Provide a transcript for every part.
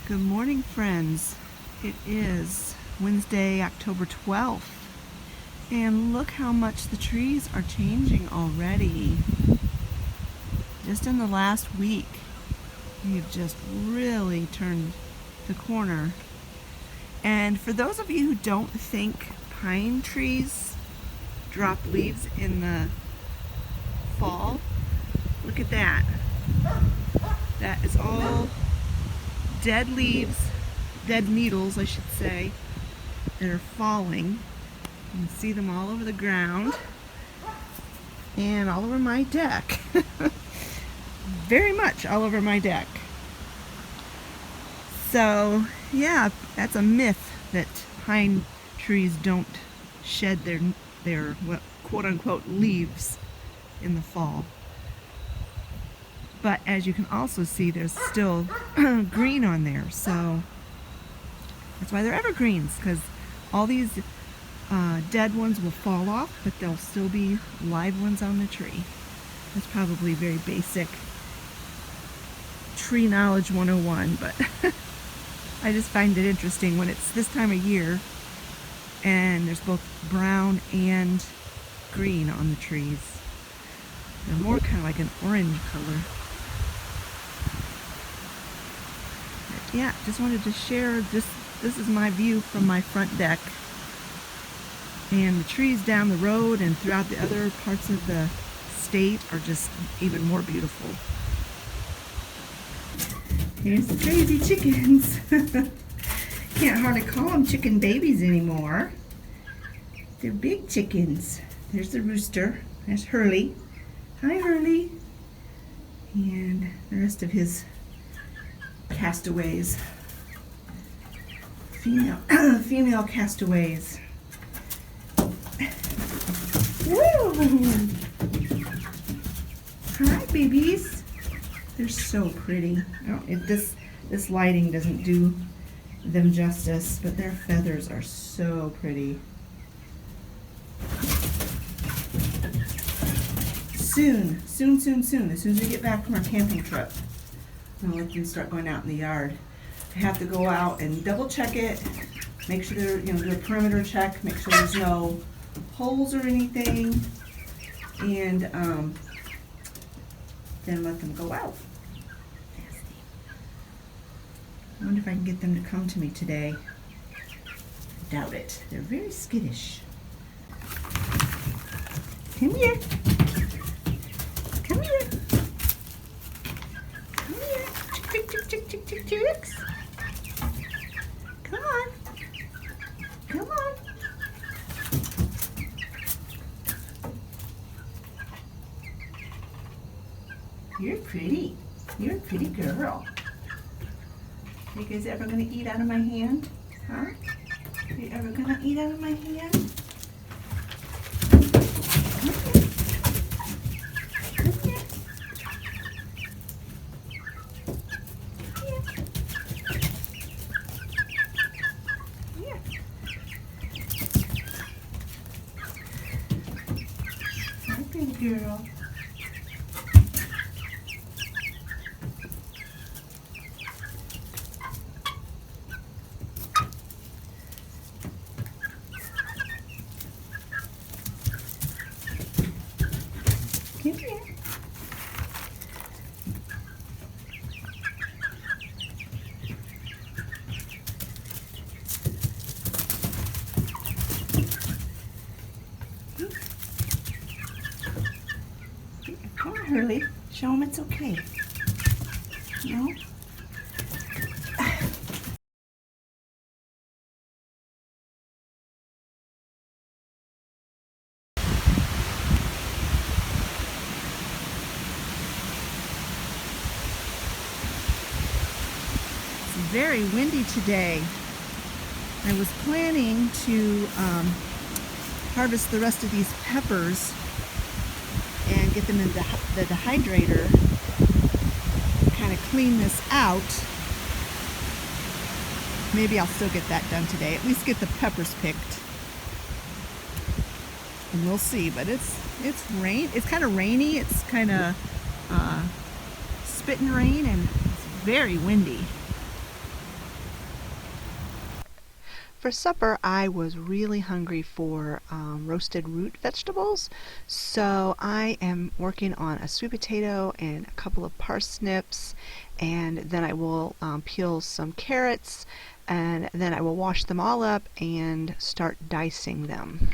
Good morning, friends. It is Wednesday, October 12th, and look how much the trees are changing already. Just in the last week, we've just really turned the corner. And for those of you who don't think pine trees drop leaves in the fall, look at that. That is all dead leaves, dead needles I should say, that are falling. You can see them all over the ground and all over my deck. Very much all over my deck. So yeah, that's a myth that pine trees don't shed their quote-unquote leaves in the fall. But as you can also see, there's still green on there, so that's why they're evergreens, because all these dead ones will fall off, but there'll still be live ones on the tree. That's probably very basic tree knowledge 101, but I just find it interesting when it's this time of year and there's both brown and green on the trees. They're more kind of like an orange color. Yeah, just wanted to share this is my view from my front deck, and the trees down the road and throughout the other parts of the state are just even more beautiful. Here's the crazy chickens. Can't hardly call them chicken babies anymore. They're big chickens. There's the rooster. There's Hurley. Hi, Hurley. And the rest of his castaways, female castaways. Woo! Hi, babies. They're so pretty. This lighting doesn't do them justice, but their feathers are so pretty. Soon, as soon as we get back from our camping trip, I'm gonna let them start going out in the yard. I have to go out and double check it, make sure they're, do a perimeter check, make sure there's no holes or anything, and then let them go out. I wonder if I can get them to come to me today. I doubt it. They're very skittish. Come here. Come here. Come here. Chicks. Come on. Come on. You're pretty. You're a pretty girl. Are you guys ever going to eat out of my hand? Huh? Are you ever going to eat out of my hand? Good girl. Come here. Come on, Hurley. Show him it's okay. No? It's very windy today. I was planning to harvest the rest of these peppers and get them in the dehydrator, kind of clean this out. Maybe I'll still get that done today, at least get the peppers picked. And we'll see, but it's kind of rainy, it's kind of spitting rain, and it's very windy. for supper I was really hungry for roasted root vegetables, so I am working on a sweet potato and a couple of parsnips, and then I will peel some carrots, and then I will wash them all up and start dicing them.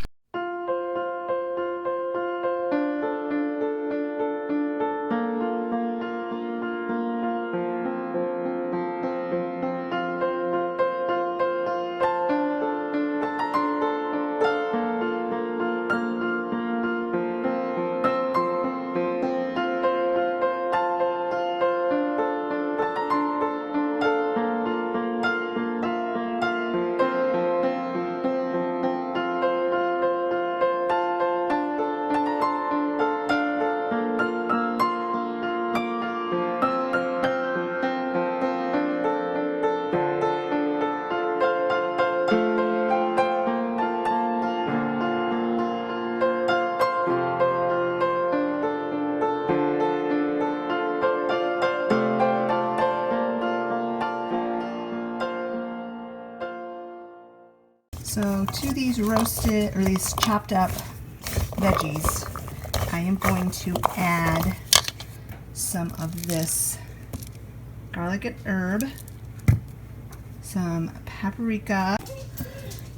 So to these roasted, or these chopped up veggies, I am going to add some of this garlic and herb, some paprika,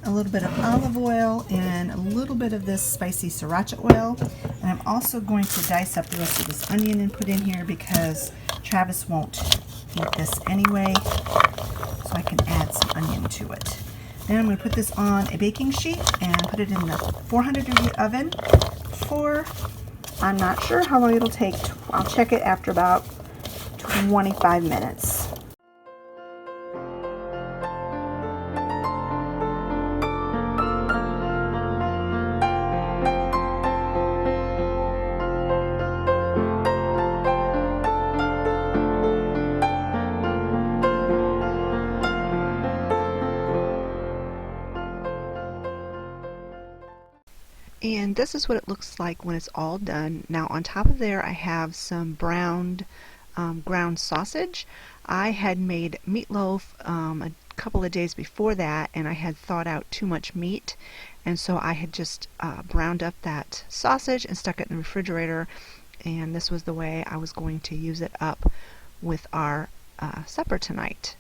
a little bit of olive oil, and a little bit of this spicy sriracha oil. And I'm also going to dice up the rest of this onion and put in here because Travis won't eat this anyway, so I can add some onion to it. Then I'm going to put this on a baking sheet and put it in the 400-degree oven for, I'm not sure how long it'll take. I'll check it after about 25 minutes. And this is what it looks like when it's all done. Now on top of there I have some browned ground sausage. I had made meatloaf a couple of days before that, and I had thawed out too much meat, and so I had just browned up that sausage and stuck it in the refrigerator, and this was the way I was going to use it up with our supper tonight.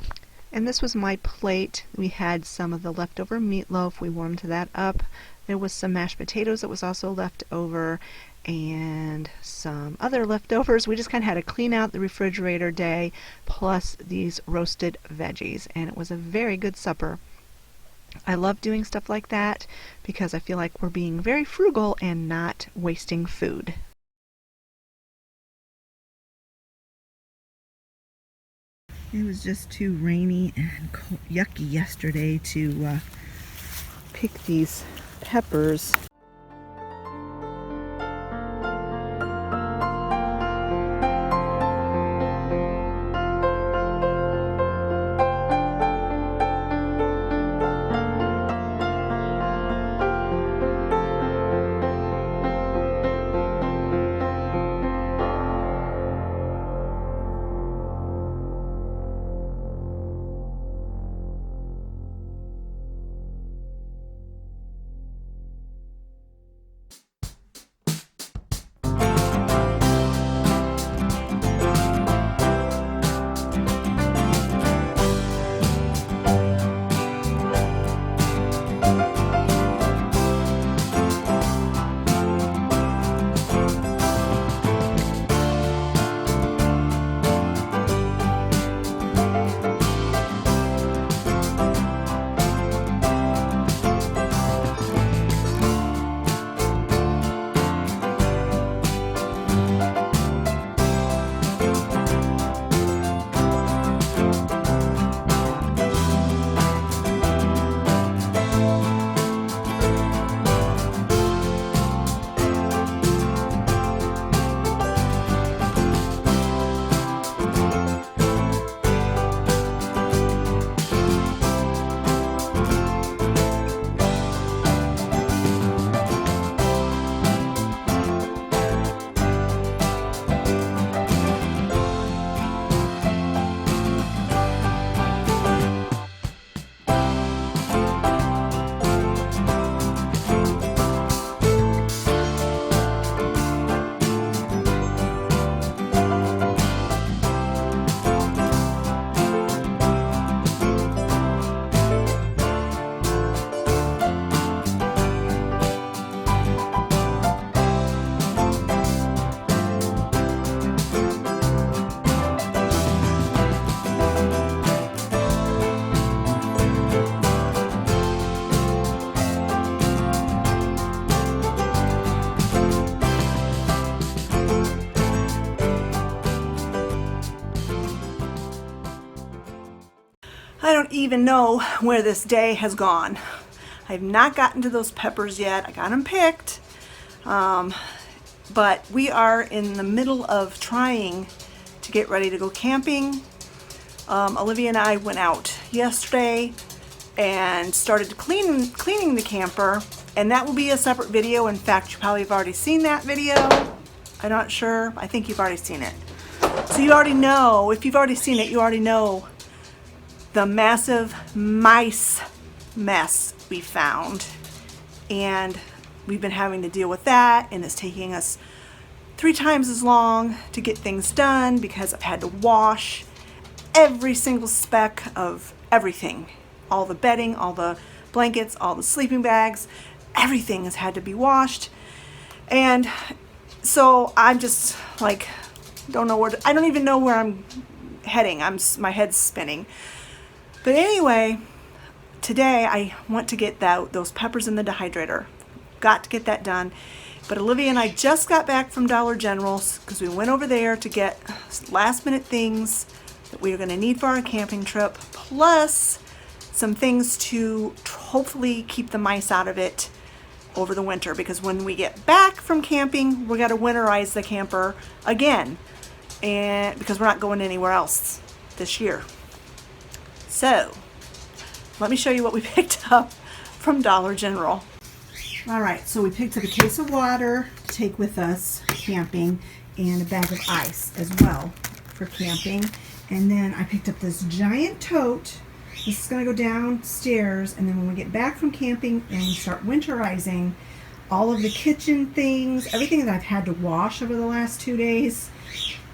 And this was my plate. We had some of the leftover meatloaf. We warmed that up. There was some mashed potatoes that was also left over, and some other leftovers. We just kind of had to clean out the refrigerator day, plus these roasted veggies, and it was a very good supper. I love doing stuff like that because I feel like we're being very frugal and not wasting food. It was just too rainy and yucky yesterday to pick these peppers. even know where this day has gone. I've not gotten to those peppers yet. I got them picked. But we are in the middle of trying to get ready to go camping. Olivia and I went out yesterday and started cleaning the camper, and that will be a separate video. In fact, you probably have already seen that video. I'm not sure. I think you've already seen it. So you already know, if you've already seen it, you already know the massive mice mess we found. And we've been having to deal with that, and it's taking us 3 times as long to get things done because I've had to wash every single speck of everything. All the bedding, all the blankets, all the sleeping bags, everything has had to be washed. And so I'm just like, don't know where I don't even know where I'm heading. My head's spinning. But anyway, today I want to get those peppers in the dehydrator. Got to get that done. But Olivia and I just got back from Dollar General because we went over there to get last minute things that we are going to need for our camping trip, plus some things to hopefully keep the mice out of it over the winter, because when we get back from camping, we got to winterize the camper again, and because we're not going anywhere else this year. So let me show you what we picked up from Dollar General. All right, so we picked up a case of water to take with us camping and a bag of ice as well for camping. And then I picked up this giant tote. This is going to go downstairs, and then when we get back from camping and start winterizing, all of the kitchen things, everything that I've had to wash over the last 2 days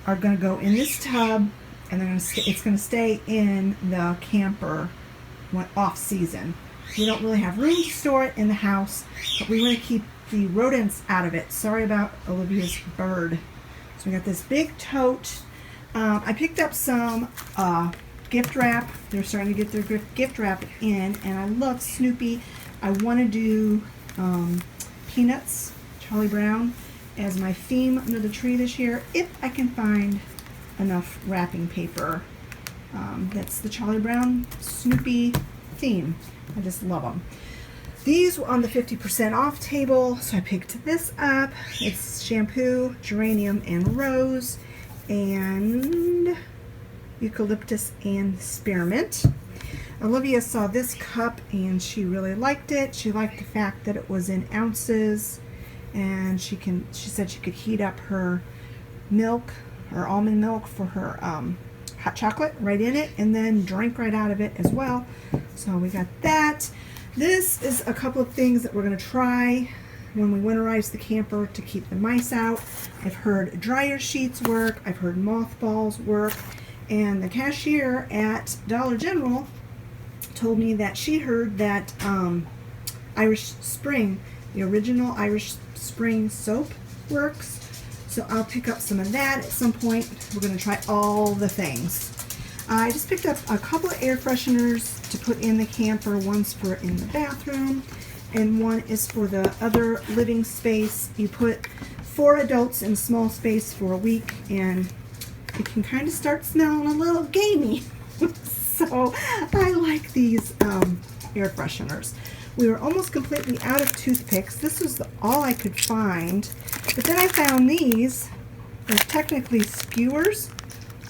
are going to go in this tub, and it's going to stay in the camper when off season. We don't really have room to store it in the house, but we want to keep the rodents out of it. Sorry about Olivia's bird. So we got this big tote. I picked up some gift wrap. They're starting to get their gift wrap in, and I love Snoopy. I want to do Peanuts, Charlie Brown, as my theme under the tree this year, if I can find enough wrapping paper. That's the Charlie Brown Snoopy theme. I just love them. These were on the 50% off table, so I picked this up. It's shampoo, geranium, and rose, and eucalyptus and spearmint. Olivia saw this cup and she really liked it. She liked the fact that it was in ounces, and she said she could heat up her milk, her almond milk, for her hot chocolate right in it, and then drink right out of it as well. So we got that. This is a couple of things that we're going to try when we winterize the camper to keep the mice out. I've heard dryer sheets work. I've heard mothballs work. And the cashier at Dollar General told me that she heard that Irish Spring, the original Irish Spring soap, works. So I'll pick up some of that at some point. We're going to try all the things. I just picked up a couple of air fresheners to put in the camper. One's for in the bathroom, and one is for the other living space. You put 4 adults in a small space for a week, and it can kind of start smelling a little gamey. So I like these air fresheners. We were almost completely out of toothpicks. This was all I could find. But then I found these. They're technically skewers,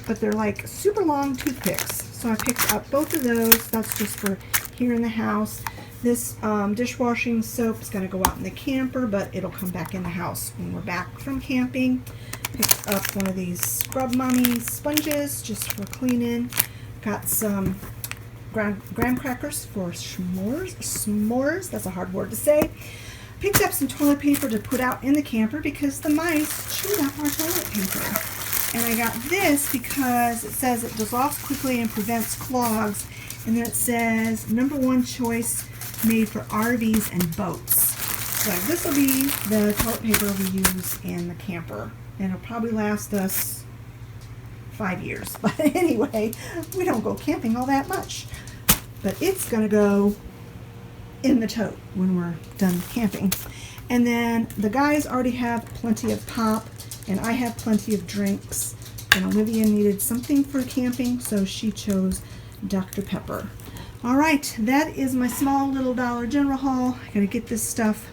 but they're like super long toothpicks. So I picked up both of those. That's just for here in the house. This dishwashing soap is going to go out in the camper, but it'll come back in the house when we're back from camping. Picked up one of these Scrub Mommy sponges just for cleaning. Got some graham crackers for s'mores. That's a hard word to say. Picked up some toilet paper to put out in the camper because the mice chewed up our toilet paper. And I got this because it says it dissolves quickly and prevents clogs. And then it says #1 choice made for RVs and boats. So this will be the toilet paper we use in the camper. And it'll probably last us 5 years. But anyway, we don't go camping all that much. But it's going to go in the tote when we're done camping. And then the guys already have plenty of pop, and I have plenty of drinks. And Olivia needed something for camping, so she chose Dr. Pepper. All right, that is my small little Dollar General haul. I gotta get this stuff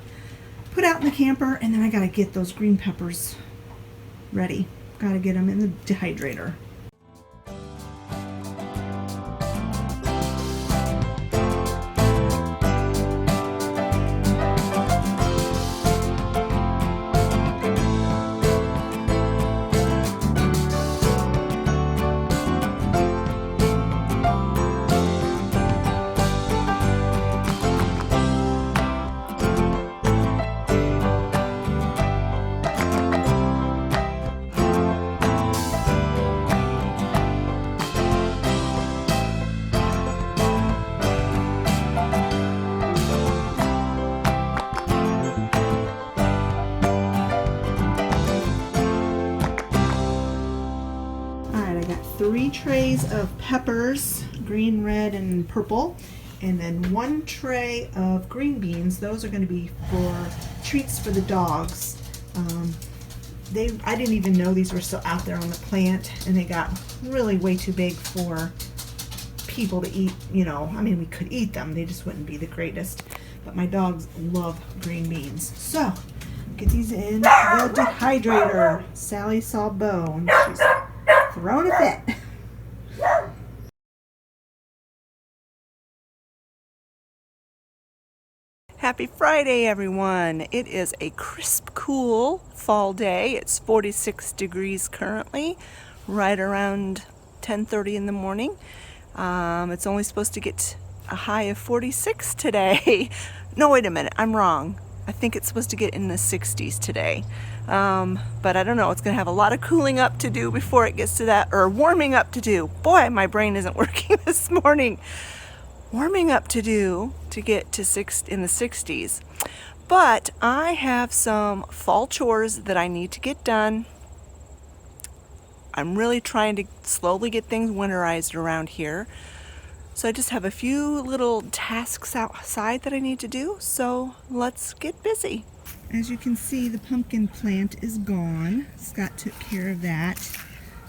put out in the camper, and then I gotta get those green peppers ready. Gotta get them in the dehydrator. Alright, I got 3 trays of peppers, green, red, and purple, and then 1 tray of green beans. Those are going to be for treats for the dogs. I didn't even know these were still out there on the plant, and they got really way too big for people to eat. You know, I mean, we could eat them, they just wouldn't be the greatest. But my dogs love green beans. So, get these in the dehydrator. Sally saw Bo, and she's throwing a fit. Happy Friday, everyone. It is a crisp, cool fall day. It's 46 degrees currently, right around 10:30 in the morning. It's only supposed to get a high of 46 today. No, wait a minute, I'm wrong. I think it's supposed to get in the 60s today. But I don't know, it's gonna have a lot of cooling up to do before it gets to that, or warming up to do. Boy, my brain isn't working this morning. Warming up to do to get to in the 60s. But I have some fall chores that I need to get done. I'm really trying to slowly get things winterized around here. So I just have a few little tasks outside that I need to do. So let's get busy. As you can see, the pumpkin plant is gone. Scott took care of that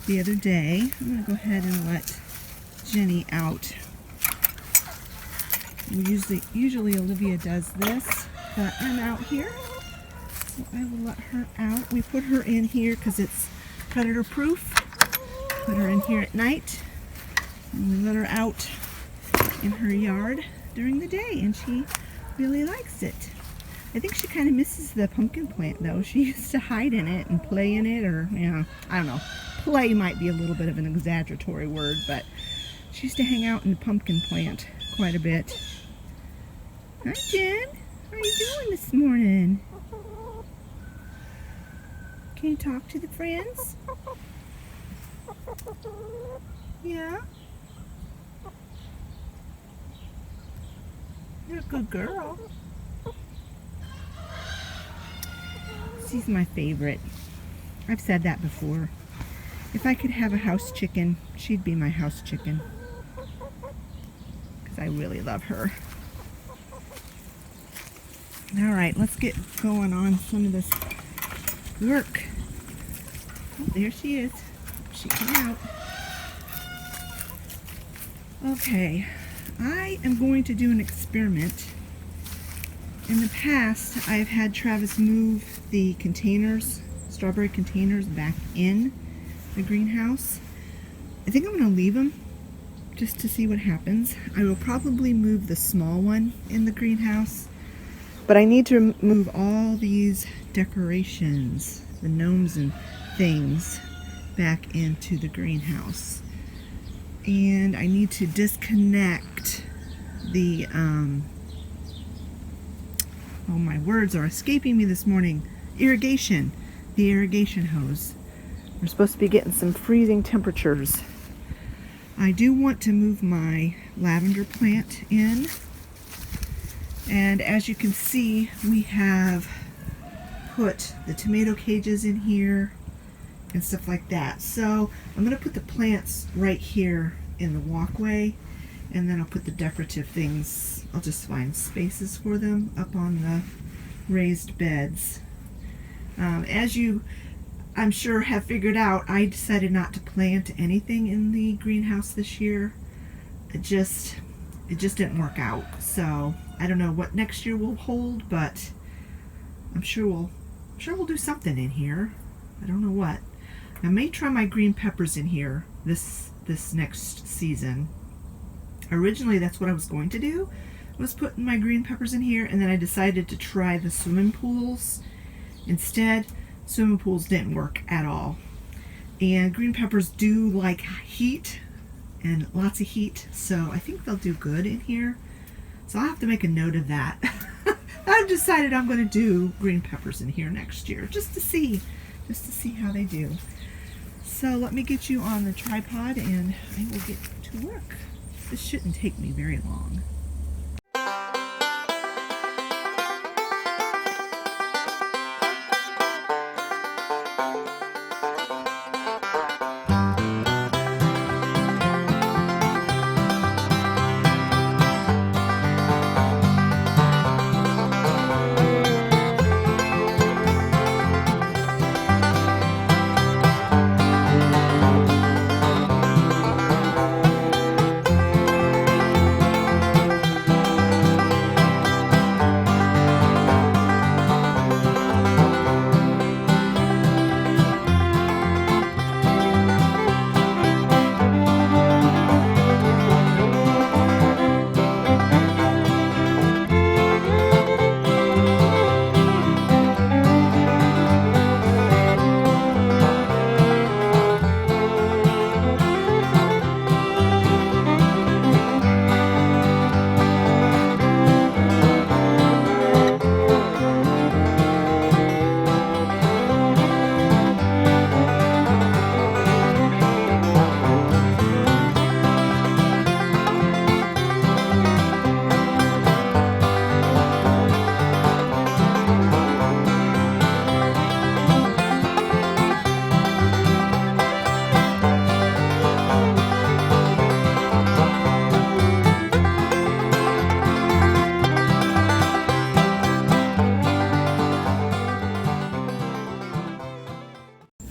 the other day. I'm going to go ahead and let Jenny out. Usually Olivia does this, but I'm out here, so I will let her out. We put her in here because it's predator proof. Put her in here at night, and we let her out in her yard during the day, and she really likes it. I think she kind of misses the pumpkin plant though. She used to hide in it and play in it, or, you know, I don't know. Play might be a little bit of an exaggeratory word, but she used to hang out in the pumpkin plant quite a bit. Hi, Jen. How are you doing this morning? Can you talk to the friends? Yeah? You're a good girl. She's my favorite. I've said that before. If I could have a house chicken, she'd be my house chicken. Because I really love her. Alright, let's get going on some of this work. Oh, there she is. She came out. Okay, I am going to do an experiment. In the past, I've had Travis move the containers, strawberry containers, back in the greenhouse. I think I'm going to leave them just to see what happens. I will probably move the small one in the greenhouse. But I need to move all these decorations, the gnomes and things, back into the greenhouse. And I need to disconnect the, oh, my words are escaping me this morning. Irrigation, the irrigation hose. We're supposed to be getting some freezing temperatures. I do want to move my lavender plant in. And as you can see, we have put the tomato cages in here and stuff like that. So I'm going to put the plants right here in the walkway, and then I'll put the decorative things, I'll just find spaces for them up on the raised beds. As you, I'm sure, have figured out, I decided not to plant anything in the greenhouse this year. it just didn't work out. So I don't know what next year will hold, but I'm sure we'll do something in here. I don't know what. I may try my green peppers in here this next season. Originally, that's what I was going to do, was putting my green peppers in here, and then I decided to try the swimming pools instead. Swimming pools didn't work at all. And green peppers do like heat, and lots of heat, so I think they'll do good in here. So I'll have to make a note of that. I've decided I'm going to do green peppers in here next year, just to see how they do. So let me get you on the tripod and I will get to work. This shouldn't take me very long.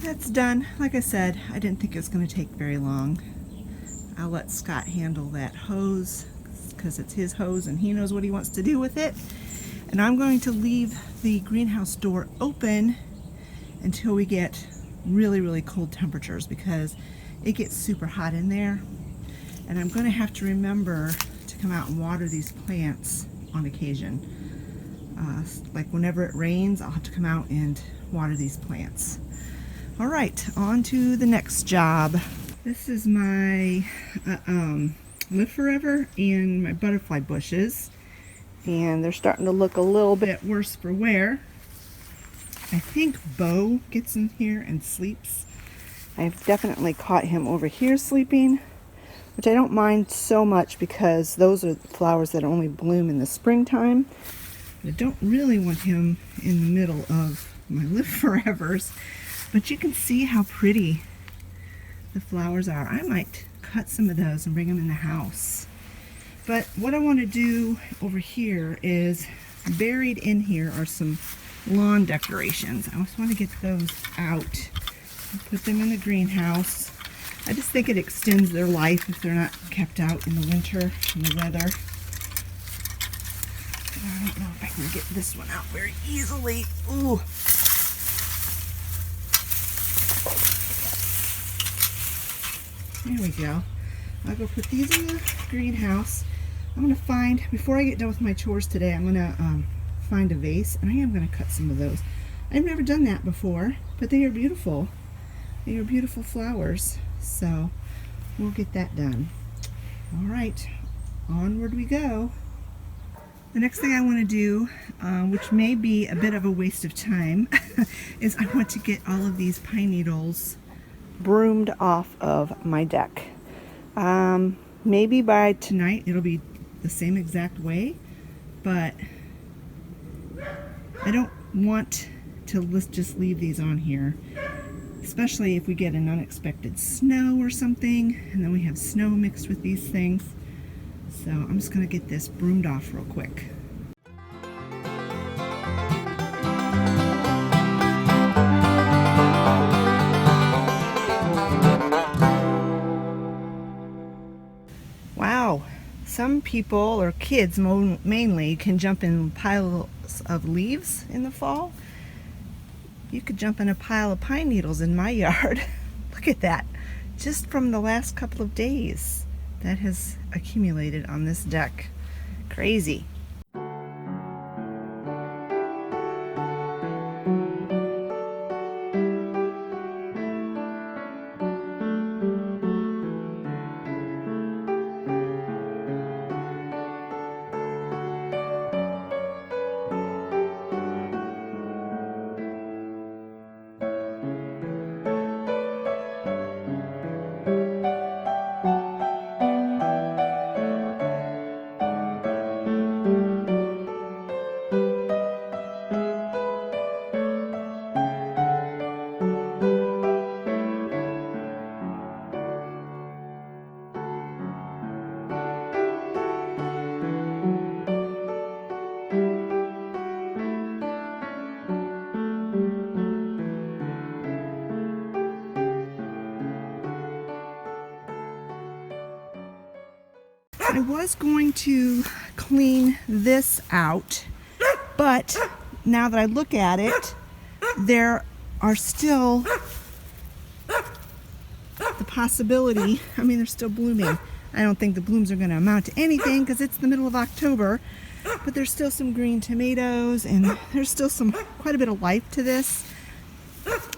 That's done. Like I said, I didn't think it was going to take very long. I'll let Scott handle that hose because it's his hose and he knows what he wants to do with it. And I'm going to leave the greenhouse door open until we get really, really cold temperatures because it gets super hot in there. And I'm going to have to remember to come out and water these plants on occasion. Like whenever it rains, I'll have to come out and water these plants. All right, on to the next job. This is my Live Forever and my butterfly bushes. And they're starting to look a little bit worse for wear. I think Bo gets in here and sleeps. I've definitely caught him over here sleeping, which I don't mind so much because those are flowers that only bloom in the springtime. I don't really want him in the middle of my Live Forevers. But you can see how pretty the flowers are. I might cut some of those and bring them in the house. But what I want to do over here is, buried in here are some lawn decorations. I just want to get those out and put them in the greenhouse. I just think it extends their life if they're not kept out in the winter in the weather. I don't know if I can get this one out very easily. Ooh. There we go. I'll go put these in the greenhouse. I'm going to find, before I get done with my chores today, I'm going to find a vase, and I am going to cut some of those. I've never done that before, but they are beautiful. They are beautiful flowers, so we'll get that done. All right, onward we go. The next thing I want to do, which may be a bit of a waste of time, is I want to get all of these pine needles broomed off of my deck. Maybe by tonight it'll be the same exact way, but I don't want to just leave these on here, especially if we get an unexpected snow or something, and then we have snow mixed with these things. So I'm just going to get this broomed off real quick. some people, or kids mainly, can jump in piles of leaves in the fall. You could jump in a pile of pine needles in my yard. Look at that. Just from the last couple of days that has accumulated on this deck. Crazy. I was going to clean this out, but now that I look at it, there are still the possibility, I mean, they're still blooming. I don't think the blooms are going to amount to anything because it's the middle of October, but there's still some green tomatoes and there's still quite a bit of life to this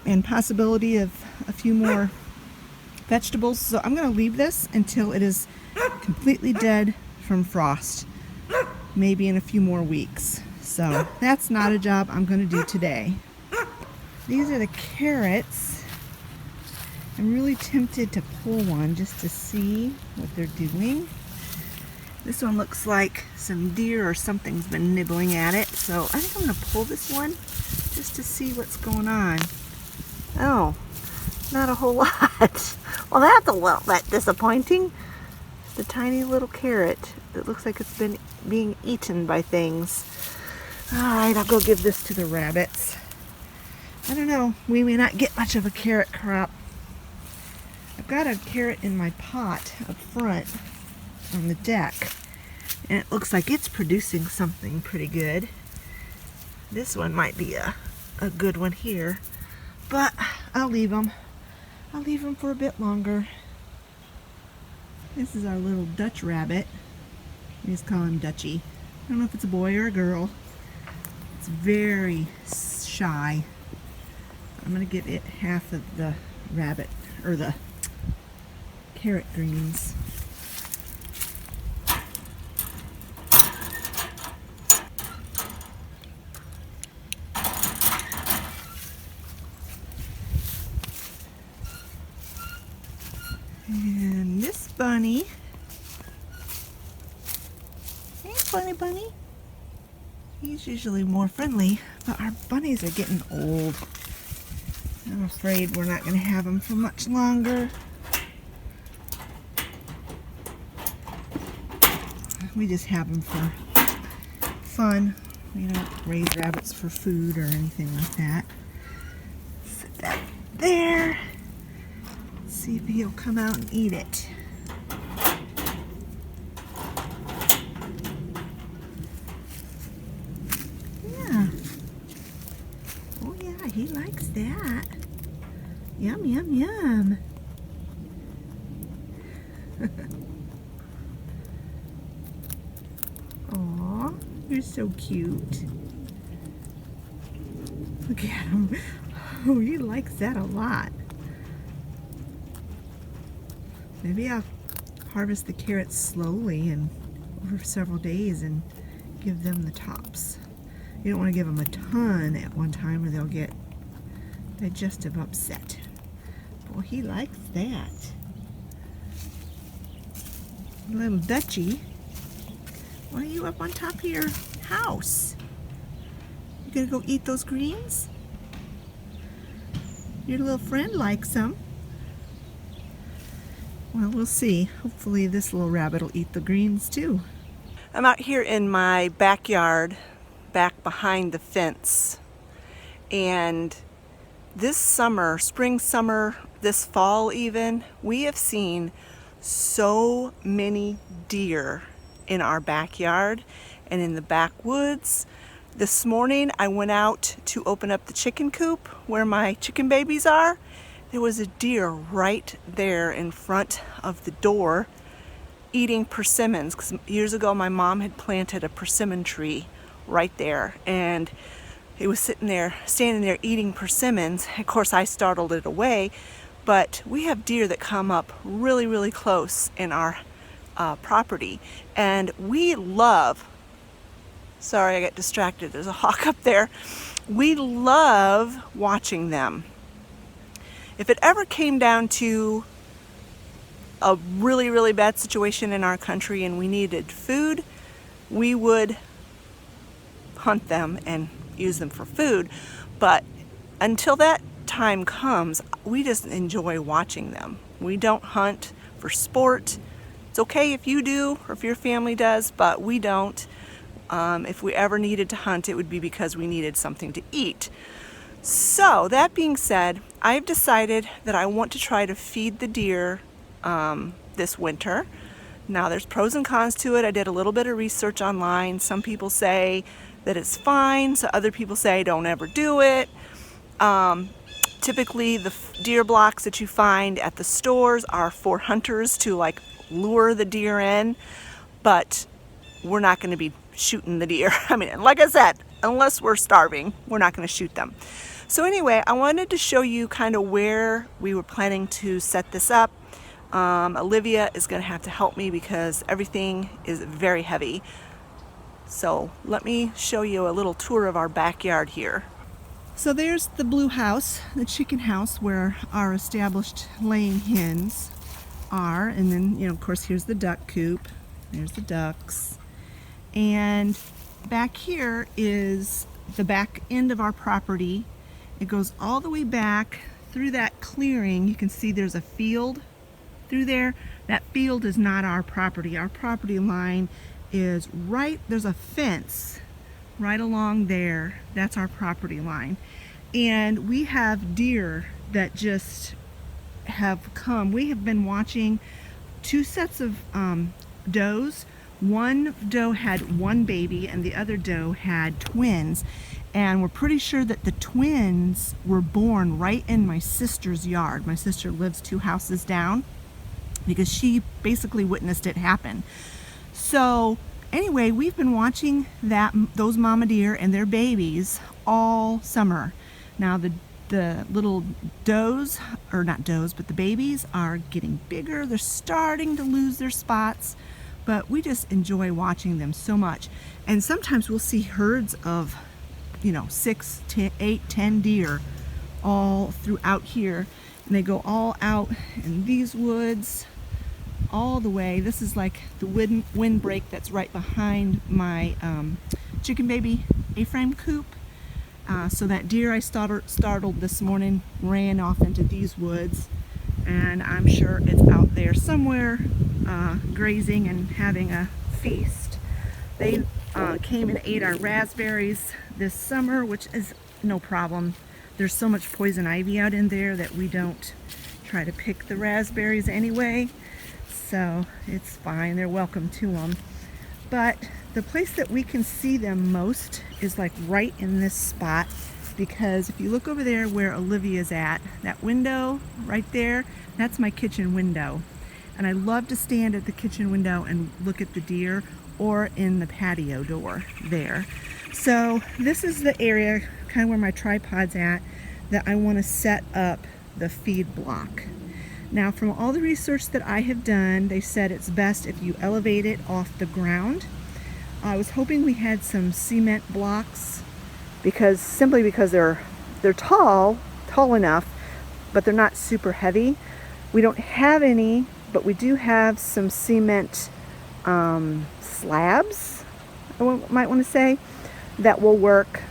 and possibility of a few more vegetables. So I'm going to leave this until it is completely dead from frost, maybe in a few more weeks. So that's not a job I'm going to do today. These are the carrots. I'm really tempted to pull one just to see what they're doing. This one looks like some deer or something's been nibbling at it, so I think I'm going to pull this one just to see what's going on. Oh, not a whole lot. Well, that's a little bit disappointing. The tiny little carrot that looks like it's been being eaten by things. Alright, I'll go give this to the rabbits. I don't know, we may not get much of a carrot crop. I've got a carrot in my pot up front on the deck, and it looks like it's producing something pretty good. This one might be a good one here, but I'll leave them. I'll leave them for a bit longer. This is our little Dutch rabbit. We just call him Dutchy. I don't know if it's a boy or a girl. It's very shy. I'm going to give it half of the rabbit, or the carrot greens. And this bunny, hey bunny, he's usually more friendly, but our bunnies are getting old. I'm afraid we're not going to have them for much longer. We just have them for fun. We don't raise rabbits for food or anything like that. Set that there. See if he'll come out and eat it. Yeah. Oh yeah, he likes that. Yum, yum, yum. Aw, you're so cute. Look at him. Oh, he likes that a lot. Maybe I'll harvest the carrots slowly and over several days and give them the tops. You don't want to give them a ton at one time or they'll get digestive upset. Well, he likes that. Little Dutchy, why are you up on top of your house? You gonna go eat those greens? Your little friend likes them. Well, we'll see. Hopefully this little rabbit will eat the greens too. I'm out here in my backyard, back behind the fence. And this summer, spring, summer, this fall even, we have seen so many deer in our backyard and in the backwoods. This morning I went out to open up the chicken coop where my chicken babies are. There was a deer right there in front of the door eating persimmons, because years ago my mom had planted a persimmon tree right there, and it was standing there eating persimmons. Of course I startled it away, but we have deer that come up really, really close in our property, and we love, sorry I got distracted, there's a hawk up there. We love watching them. If it ever came down to a really, really bad situation in our country and we needed food, we would hunt them and use them for food. But until that time comes, we just enjoy watching them. We don't hunt for sport. It's okay if you do or if your family does, but we don't. If we ever needed to hunt, it would be because we needed something to eat. So that being said, I've decided that I want to try to feed the deer this winter. Now there's pros and cons to it. I did a little bit of research online. Some people say that it's fine, so other people say don't ever do it. Typically the deer blocks that you find at the stores are for hunters to like lure the deer in, but we're not going to be shooting the deer. I mean, like I said, unless we're starving, we're not going to shoot them. So anyway, I wanted to show you kind of where we were planning to set this up. Olivia is going to have to help me because everything is very heavy. So let me show you a little tour of our backyard here. So there's the blue house, the chicken house where our established laying hens are. And then, of course, here's the duck coop. There's the ducks. And back here is the back end of our property. It goes all the way back through that clearing. You can see there's a field through there. That field is not our property. Our property line is right, there's a fence right along there. That's our property line. And we have deer that just have come. We have been watching two sets of does. One doe had one baby and the other doe had twins. And we're pretty sure that the twins were born right in my sister's yard. My sister lives 2 houses down because she basically witnessed it happen. So anyway, we've been watching those mama deer and their babies all summer. Now the little does, or not does, but the babies are getting bigger. They're starting to lose their spots, but we just enjoy watching them so much. And sometimes we'll see herds of 6, 10, 8, 10 deer all throughout here, and they go all out in these woods all the way. This is like the windbreak that's right behind my chicken baby A-frame coop. So that deer I startled this morning ran off into these woods, and I'm sure it's out there somewhere grazing and having a feast. They came and ate our raspberries this summer, which is no problem. There's so much poison ivy out in there that we don't try to pick the raspberries anyway, so it's fine. They're welcome to them. But the place that we can see them most is like right in this spot, because if you look over there where Olivia's at, that window right there, that's my kitchen window. And I love to stand at the kitchen window and look at the deer, or in the patio door there. So this is the area kind of where my tripod's at that I want to set up the feed block. Now, from all the research that I have done, they said it's best if you elevate it off the ground. I was hoping we had some cement blocks simply because they're tall enough, but they're not super heavy. We don't have any, but we do have some cement slabs, I might want to say, that will work.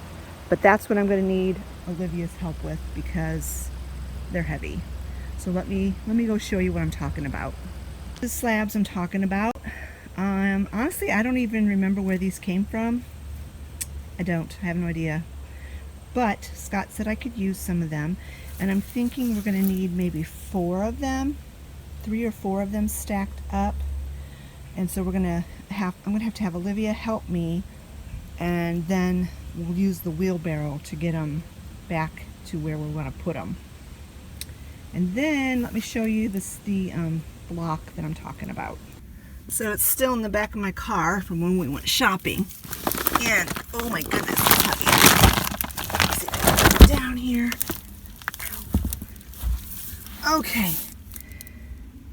But that's what I'm going to need Olivia's help with because they're heavy. So let me go show you what I'm talking about. The slabs I'm talking about. Honestly, I don't even remember where these came from. I have no idea. But Scott said I could use some of them, and I'm thinking we're going to need maybe 4 of them, 3 or 4 of them stacked up. And so we're going to gonna have to have Olivia help me, and then we'll use the wheelbarrow to get them back to where we want to put them. And then let me show you the block that I'm talking about. So it's still in the back of my car from when we went shopping. And oh my goodness, it's heavy. Let's see if I can put it down here. Okay.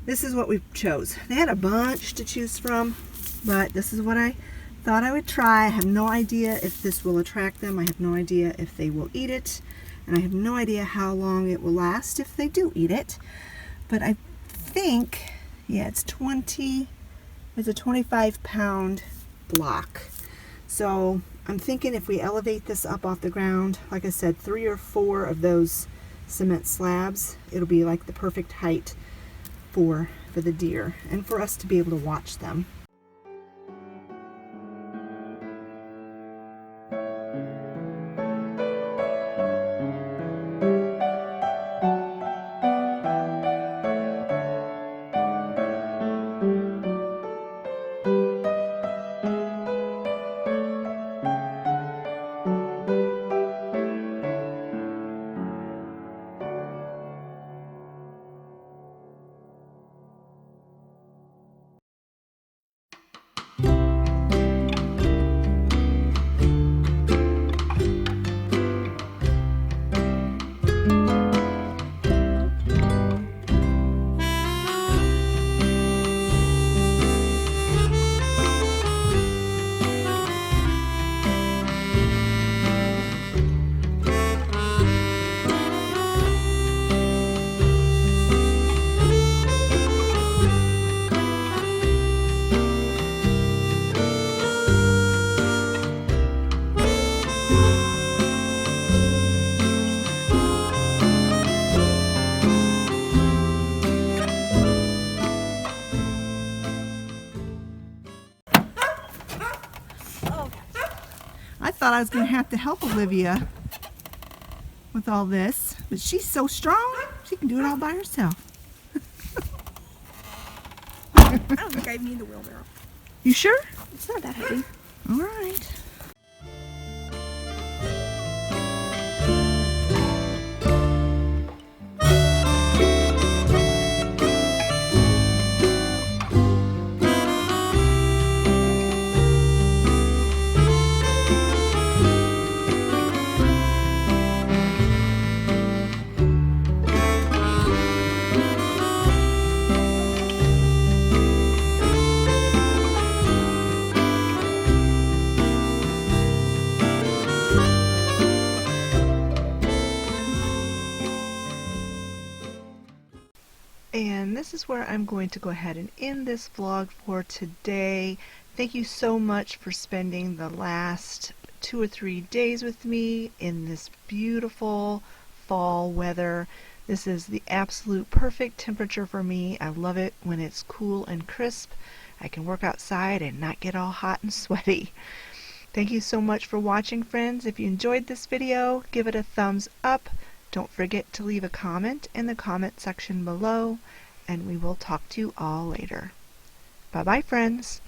This is what we chose. They had a bunch to choose from, but this is what I thought I would try. I have no idea if this will attract them. I have no idea if they will eat it. And I have no idea how long it will last if they do eat it. But I think, yeah, it's a 25-pound block. So I'm thinking if we elevate this up off the ground, like I said, 3 or 4 of those cement slabs, it'll be like the perfect height for the deer and for us to be able to watch them. I thought I was going to have to help Olivia with all this, but she's so strong, she can do it all by herself. I don't think I need the wheelbarrow. You sure? It's not that heavy. All right. And this is where I'm going to go ahead and end this vlog for today. Thank you so much for spending the last 2 or 3 days with me in this beautiful fall weather. This is the absolute perfect temperature for me. I love it when it's cool and crisp. I can work outside and not get all hot and sweaty. Thank you so much for watching, friends. If you enjoyed this video, give it a thumbs up. Don't forget to leave a comment in the comment section below, and we will talk to you all later. Bye-bye, friends.